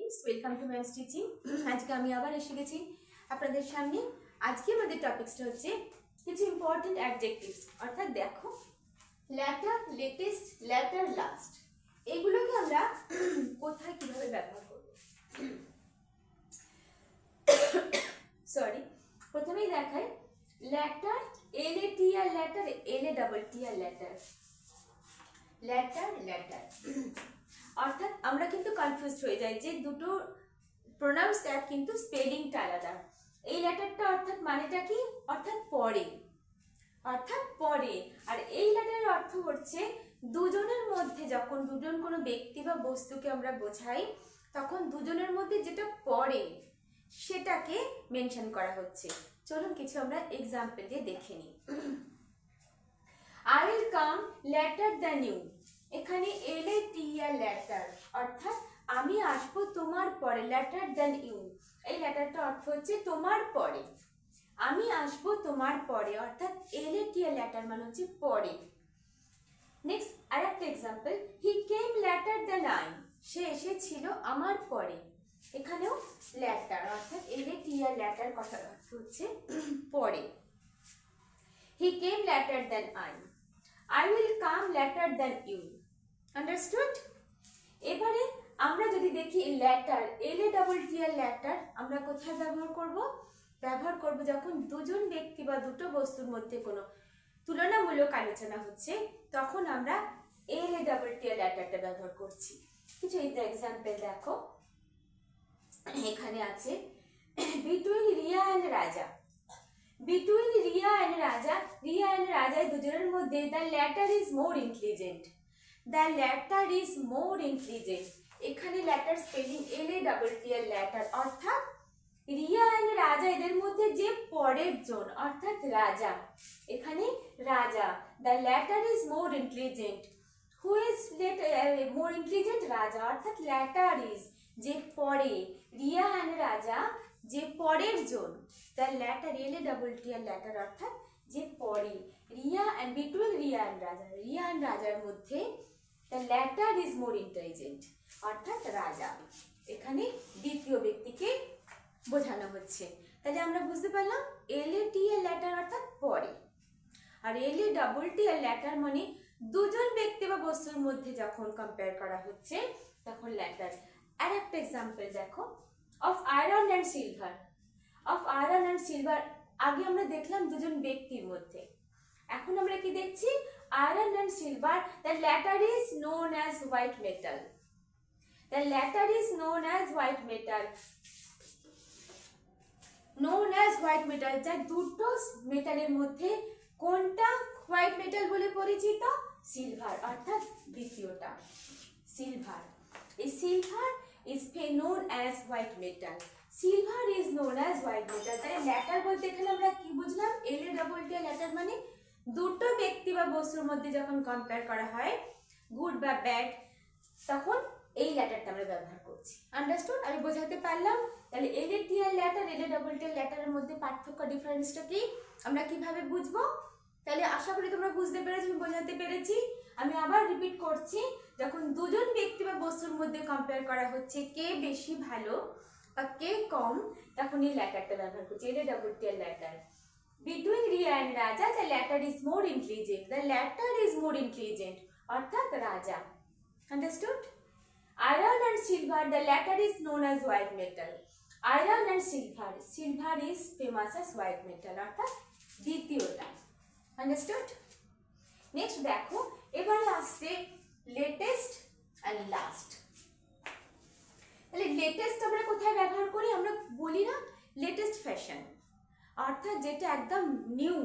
students, welcome to Maths Teaching. আজকে আমি আবার এসে গেছি আপনাদের সামনে। আজকে আমাদের টপিকসটা হচ্ছে কিছু ইম্পর্টেন্ট অ্যাডজেক্টিভস, অর্থাৎ দেখো ল্যাটার, লেটেস্ট, ল্যাটার, লাস্ট, এগুলোকে আমরা কোথায় কিভাবে ব্যবহার করব। সরি, প্রথমেই দেখাই latter, LATR latter, LATTR latter, latter latter, অর্থাৎ আমরা কিন্তু কনফিউজড হয়ে যাই যে দুটো প্রোনাউন্স এক কিন্তু স্পেলিংটা আলাদা। এই ল্যাটারটা অর্থাৎ মানেটা কি, অর্থাৎ পরে, অর্থাৎ পরে। আর এই ল্যাটারের অর্থ হচ্ছে দুজনের মধ্যে, যখন দুজন কোনো ব্যক্তি বা বস্তুকে আমরা বোঝাই তখন দুজনের মধ্যে যেটা পরে সেটাকে মেনশন করা হচ্ছে। চলুন কিছু আমরা এক্সাম্পল দিয়ে দেখে নিই। I will come later than you, এখানে LATR ল্যাটার, অর্থাৎ আমি আসবো তোমার পরে, ল্যাটার দ্যান ইউ, এই ল্যাটারটা অর্থ হচ্ছে তোমার পরে, আমি আসবো তোমার পরে, অর্থাৎ LATR ল্যাটার মানে হচ্ছে পরে। নেক্সট আরেকটা example, he came later than I, সে এসেছিল আমার পরে, এখানেও ল্যাটার, অর্থাৎ LATR ল্যাটার কথার অর্থ হচ্ছে পরে। He came later than I, I will come later than you. Understood? এবারে আমরা যদি দেখি ল্যাটার, LATTR ল্যাটার আমরা কোথায় ব্যবহার করব? ব্যবহার করব যখন দুজন ব্যক্তি বা দুটো বস্তুর মধ্যে কোনো তুলনামূলক আলোচনা হচ্ছে, তখন আমরা LATTR ল্যাটারটা ব্যবহার করছি। কিছু এক্সাম্পল দেখো, এখানে আছে বিটুইন রিয়া অ্যান্ড রাজা, between Riya and Raja দুজনের মধ্যে the latter is more intelligent, the latter is more intelligent, এখানে latter স্পেলিং LATTR ল্যাটার, অর্থাৎ রিয়া এন্ড রাজা এদের মধ্যে যে পরের জন, অর্থাৎ রাজা, এখানে রাজা, the latter is more intelligent, who is more intelligent, রাজা, অর্থাৎ latter is যে পরে, রিয়া এন্ড রাজা যে পরের জন, the latter LATTR ল্যাটার, অর্থাৎ যে পরে, Riya and between Riya and Raja, Riya and রাজার মধ্যে the latter is more intelligent, অর্থাৎ রাজা, এখানে দ্বিতীয় ব্যক্তিকে বোঝানো হচ্ছে। তাহলে আমরা বুঝতে পারলাম LATR ল্যাটার অর্থাৎ পরে, আর LATTR ল্যাটার মানে দুজন ব্যক্তি বা বস্তুর মধ্যে যখন কম্পেয়ার করা হচ্ছে তখন ল্যাটার। আর একটা এক্সাম্পল দেখো, of iron and silver, of iron and silver, আগে আমরা দেখলাম দুজন ব্যক্তির মধ্যে, এখন আমরা কি দেখছি, iron and silver, the latter is known as white metal, the latter is known as white metal, known as white metal, যা দুটো মেটালের মধ্যে কোনটা হোয়াইট মেটাল বলে পরিচিত, সিলভার, অর্থাৎ দ্বিতীয়টা সিলভার। এই silver is known as white metal, silver is known as white metal। তাই ল্যাটার বলতে এখানে আমরা কি বুঝলাম, LATTR ল্যাটার মানে দুটো ব্যক্তি বা বস্তুর মধ্যে যখন কম্পেয়ার করা হয়, গুড বা ব্যাড, তখন এই ল্যাটারটা আমরা ব্যবহার করছি। আন্ডারস্টুড? আমি বোঝাতে পারলাম? তাহলে LATR ল্যাটার, LATTR ল্যাটারের মধ্যে পার্থক্য, ডিফারেন্সটা কি, আমরা কিভাবে বুঝবো? তাহলে আশা করি তোমরা বুঝতে পেরেছো, আমি বোঝাতে পেরেছি। আমি আবার রিপিট করছি, যখন দুজন ব্যক্তি বা বস্তুর মধ্যে কম্পেয়ার করা হচ্ছে কে বেশি ভালো বা কে কম, তখন এই ল্যাটারটা ব্যবহার করছি, LATTR latter. Between Riya and Raja the latter is more intelligent, the latter is more intelligent, অর্থাৎ রাজা। Understood? Iron and silver, the latter is known as white metal, iron and silver, silver is famous as white metal, অর্থাৎ দ্বিতীয়টা। Understood? Next দেখো, এবারে আসছে latest and last. তাহলে latest আমরা কোথায় ব্যবহার করি, আমরা বলি না লেটেস্ট ফ্যাশন, অর্থাৎ যেটা একদম নিউ,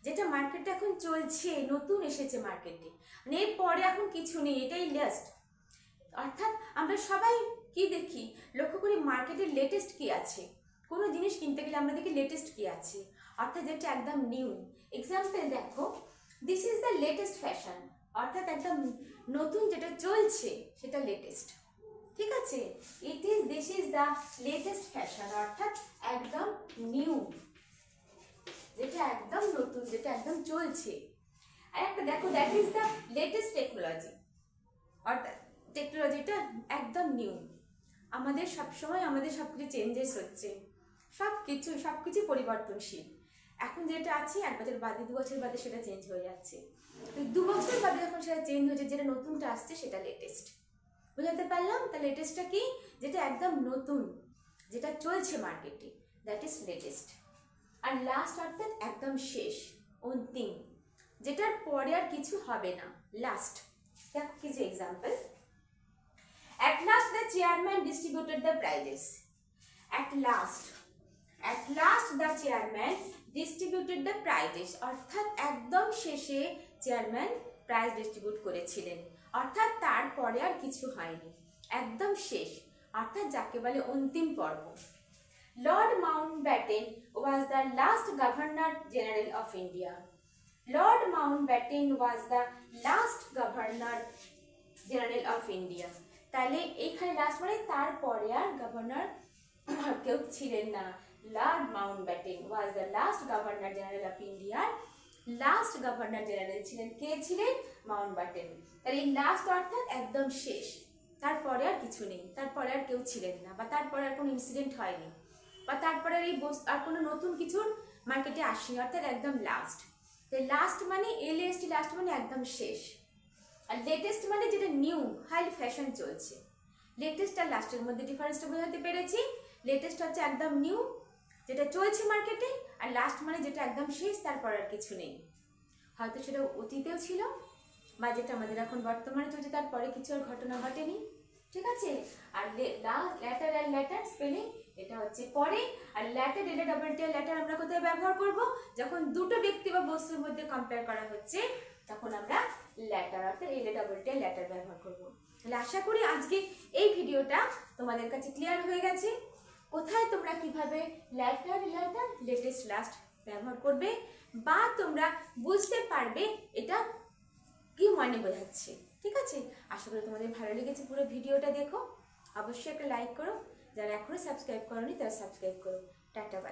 যেটা মার্কেটে এখন চলছে, নতুন এসেছে মার্কেটে, মানে এর পরে এখন কিছু নেই, এটাই লাস্ট। অর্থাৎ আমরা সবাই কি দেখি, লক্ষ্য করি মার্কেটের লেটেস্ট কি আছে, কোনো জিনিস কিনতে গেলে আমরা দেখি লেটেস্ট কি আছে, অর্থাৎ যেটা একদম নিউ। এক্সাম্পল দেখো, this is the latest fashion, অর্থাৎ একদম নতুন যেটা চলছে সেটা লেটেস্ট, ঠিক আছে, this is the latest fashion, অর্থাৎ একদম নিউ, যেটা একদম নতুন, যেটা একদম চলছে। আর একটা দেখো, that is the latest technology, অর্থাৎ টেকনোলজিটা একদম নিউ। আমাদের সবসময় আমাদের সব কিছু চেঞ্জেস হচ্ছে, সব কিছু পরিবর্তনশীল। এখন যেটা আছে 1 বছর বাদে 2 বছর বাদে সেটা চেঞ্জ হয়ে যাচ্ছে। 2 বছর বাদে যখন সেটা চেঞ্জ হয়েছে, যেটা নতুনটা আসছে সেটা লেটেস্ট। বুঝাতে পারলাম? তা লেটেস্টটা কি? যেটা একদম নতুন, যেটা চলছে মার্কেটে, দ্যাট ইজ লেটেস্ট। আর লাস্ট অর্থাৎ একদম শেষ, অন্তিম, যেটার পরে আর কিছু হবে না, লাস্ট। দেখো কিছু example. At last the chairman distributed the prizes. At last the chairman distributed the prizes, অর্থাৎ একদম শেষে চেয়ারম্যান প্রাইজ ডিস্ট্রিবিউট করেছিলেন, অর্থাৎ তারপরে আর কিছু হয়নি, একদম শেষ, অর্থাৎ যাকে বলে অন্তিম পর্ব। Lord Mountbatten was the last Governor General of India. Lord Mountbatten was the last Governor General of India. তাহলে এইখানে লাস্ট মানে তারপরে আর গভর্নর কেউ ছিলেন না। Lord Mountbatten was the last governor general of India. Last governor general ছিলেন, কে ছিলেন? Mountbatten. তাহলে এই লাস্ট অর্থাৎ একদম শেষ, তারপরে আর কিছু নেই, তারপরে আর কেউ ছিলেন না, বা তারপরে আর কোনো ইনসিডেন্ট হয়নি, বা তারপরে আর কোনো নতুন কিছুর মার্কেটে আসেনি, অর্থাৎ একদম লাস্ট। তাই লাস্ট মানে LAST, লাস্ট মানে একদম শেষ। আর লেটেস্ট মানে যেটা নিউ, হাই ফ্যাশন চলছে। লেটেস্ট আর লাস্টের মধ্যে ডিফারেন্সটা বোঝাতে পেরেছি। লেটেস্ট হচ্ছে একদম নিউ, যেটা চলছে মার্কেটে, আর লাস্ট মানে যেটা একদম শেষ, তারপর আর কিছু নেই, হয়তো সেটা অতীতেও ছিল, বা যেটা আমাদের এখন বর্তমানে চলছে, তারপরে কিছু আর ঘটনা ঘটেনি। ঠিক আছে? আর ল্যাটার আর ল্যাটার স্পেলিং, এটা হচ্ছে পরে। আর ল্যাটার, ল্যাটার আমরা কোথায় ব্যবহার করব? যখন দুটো ব্যক্তি বা বস্তুর মধ্যে কম্পেয়ার করা হচ্ছে, তখন আমরা ল্যাটার অর্থাৎ ল্যাটার ব্যবহার করব। তাহলে আশা করি আজকে এই ভিডিওটা তোমাদের কাছে ক্লিয়ার হয়ে গেছে, কোথায় তোমরা কিভাবে ল্যাটার, লেটেস্ট, লাস্ট ব্যবহার করবে, বা তোমরা বুঝতে পারবে এটা কি মানে বোঝাচ্ছে। ঠিক আছে? আশা করি তোমাদের ভালো লেগেছে। পুরো ভিডিওটা দেখো, অবশ্যই একটা লাইক করো, যারা এখনো সাবস্ক্রাইব করোনি তারা সাবস্ক্রাইব করো। Tata, by.